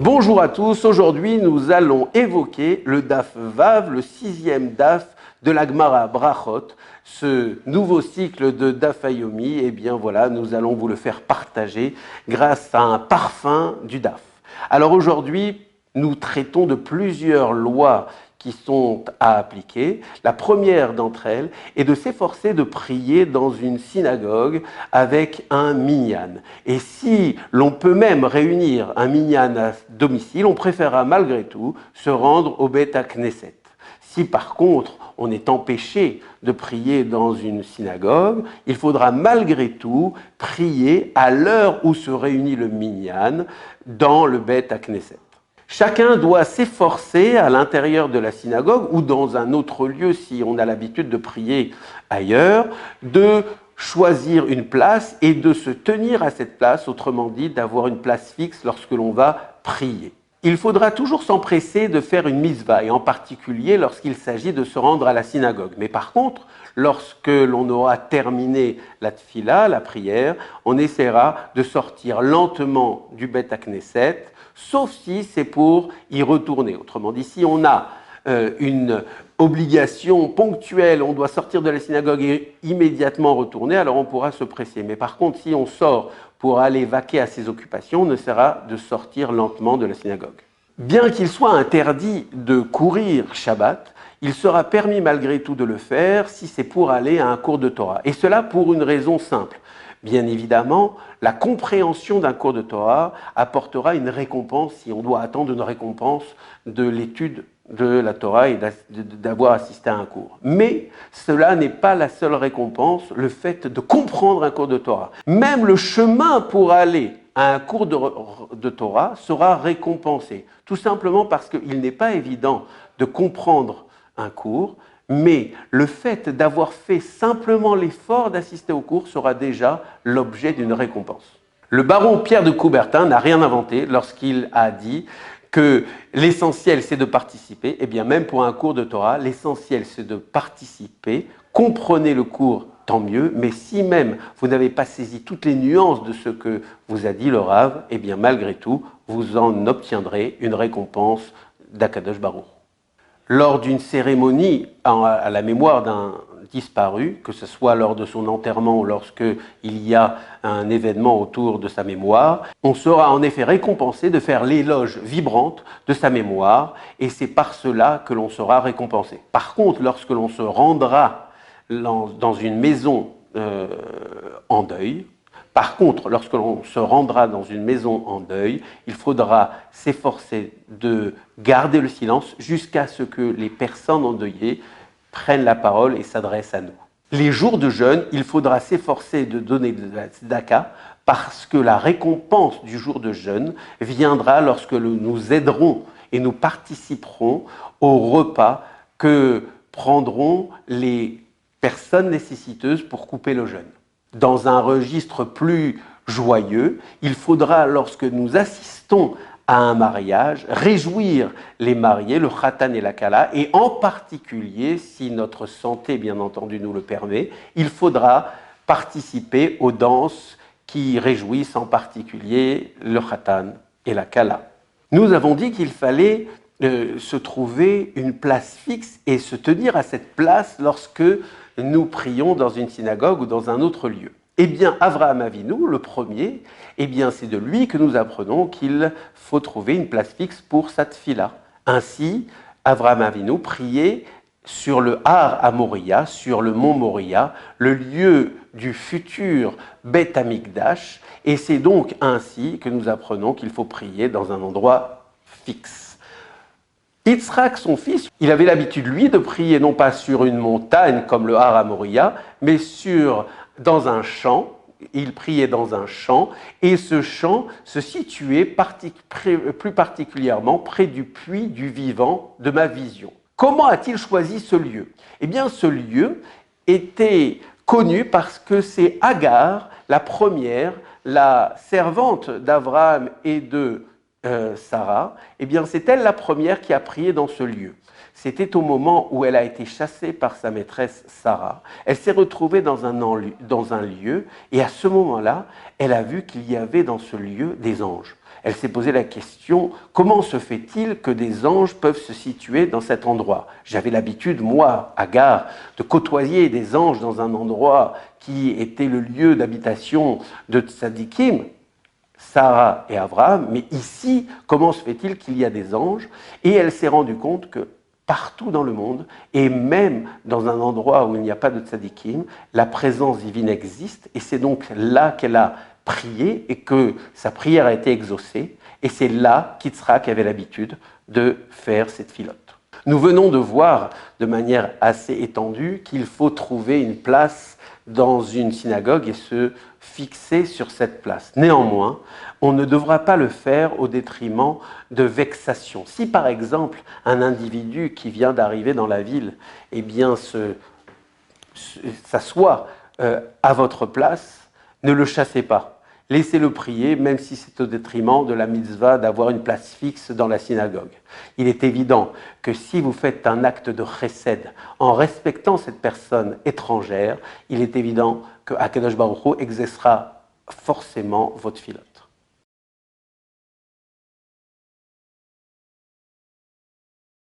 Bonjour à tous, aujourd'hui nous allons évoquer le Daf Vav, le 6e Daf de la Gemara Brachot. Ce nouveau cycle de Daf Hayomi, eh bien voilà, nous allons vous le faire partager grâce à un parfum du Daf. Alors aujourd'hui, nous traitons de plusieurs lois qui sont à appliquer. La première d'entre elles est de s'efforcer de prier dans une synagogue avec un minyan. Et si l'on peut même réunir un minyan à domicile, on préférera malgré tout se rendre au Beth Knesset. Si par contre on est empêché de prier dans une synagogue, il faudra malgré tout prier à l'heure où se réunit le minyan dans le Beth Knesset. Chacun doit s'efforcer à l'intérieur de la synagogue ou dans un autre lieu si on a l'habitude de prier ailleurs, de choisir une place et de se tenir à cette place, autrement dit d'avoir une place fixe lorsque l'on va prier. Il faudra toujours s'empresser de faire une mitzvah, et en particulier lorsqu'il s'agit de se rendre à la synagogue. Mais par contre, lorsque l'on aura terminé la tfila, la prière, on essaiera de sortir lentement du Beth Knesset, sauf si c'est pour y retourner. Autrement dit, si on a une obligation ponctuelle, on doit sortir de la synagogue et immédiatement retourner, alors on pourra se presser. Mais par contre, si on sort pour aller vaquer à ses occupations, on essaiera de sortir lentement de la synagogue. Bien qu'il soit interdit de courir Shabbat, il sera permis malgré tout de le faire si c'est pour aller à un cours de Torah. Et cela pour une raison simple. Bien évidemment, la compréhension d'un cours de Torah apportera une récompense, si on doit attendre une récompense de l'étude de la Torah et d'avoir assisté à un cours. Mais cela n'est pas la seule récompense, le fait de comprendre un cours de Torah. Même le chemin pour aller à un cours de Torah sera récompensé, tout simplement parce qu'il n'est pas évident de comprendre un cours, mais le fait d'avoir fait simplement l'effort d'assister au cours sera déjà l'objet d'une récompense. Le baron Pierre de Coubertin n'a rien inventé lorsqu'il a dit que l'essentiel c'est de participer. Eh bien même pour un cours de Torah, l'essentiel c'est de participer. Comprenez le cours, tant mieux, mais si même vous n'avez pas saisi toutes les nuances de ce que vous a dit le Rav, eh bien malgré tout, vous en obtiendrez une récompense d'Akadosh Baruch. Lors d'une cérémonie à la mémoire d'un disparu, que ce soit lors de son enterrement ou lorsqu'il y a un événement autour de sa mémoire, on sera en effet récompensé de faire l'éloge vibrante de sa mémoire, et c'est par cela que l'on sera récompensé. Par contre, lorsque l'on se rendra dans une maison en deuil, par contre, lorsque l'on se rendra dans une maison en deuil, il faudra s'efforcer de garder le silence jusqu'à ce que les personnes endeuillées prennent la parole et s'adressent à nous. Les jours de jeûne, il faudra s'efforcer de donner de la tzedaka parce que la récompense du jour de jeûne viendra lorsque nous aiderons et nous participerons au repas que prendront les personnes nécessiteuses pour couper le jeûne. Dans un registre plus joyeux, il faudra, lorsque nous assistons à un mariage, réjouir les mariés, le khatan et la kala, et en particulier, si notre santé, bien entendu, nous le permet, il faudra participer aux danses qui réjouissent en particulier le khatan et la kala. Nous avons dit qu'il fallait se trouver une place fixe et se tenir à cette place lorsque nous prions dans une synagogue ou dans un autre lieu. Eh bien, Avraham Avinu, le premier, eh bien, c'est de lui que nous apprenons qu'il faut trouver une place fixe pour sa tfila. Ainsi, Avraham Avinu priait sur le Har à Moria, sur le mont Moria, le lieu du futur Beth Amikdash, et c'est donc ainsi que nous apprenons qu'il faut prier dans un endroit fixe. Yitzhak, son fils, il avait l'habitude, lui, de prier non pas sur une montagne comme le Har à Moria, mais dans un champ. Il priait dans un champ, et ce champ se situait plus particulièrement près du puits du vivant de ma vision. Comment a-t-il choisi ce lieu? Eh bien, ce lieu était connu parce que c'est Agar, la première, la servante d'Abraham et de Sarah, eh bien c'est elle la première qui a prié dans ce lieu. C'était au moment où elle a été chassée par sa maîtresse Sarah. Elle s'est retrouvée dans un lieu, et à ce moment-là, elle a vu qu'il y avait dans ce lieu des anges. elle s'est posé la question, comment se fait-il que des anges peuvent se situer dans cet endroit? J'avais l'habitude, moi, Agar, de côtoyer des anges dans un endroit qui était le lieu d'habitation de Tzadikim, Sarah et Abraham, mais ici, comment se fait-il qu'il y a des anges? Et elle s'est rendue compte que partout dans le monde, et même dans un endroit où il n'y a pas de tzadikim, la présence divine existe, et c'est donc là qu'elle a prié, et que sa prière a été exaucée, et c'est là qu'Yitzhak avait l'habitude de faire cette filote. Nous venons de voir de manière assez étendue qu'il faut trouver une place dans une synagogue et se fixer sur cette place. Néanmoins, on ne devra pas le faire au détriment de vexation. Si par exemple un individu qui vient d'arriver dans la ville, eh bien, s'assoit à votre place, ne le chassez pas. Laissez-le prier, même si c'est au détriment de la mitzvah d'avoir une place fixe dans la synagogue. Il est évident que si vous faites un acte de chesed en respectant cette personne étrangère, il est évident que Akadosh Baruch Hu exercera forcément votre filote.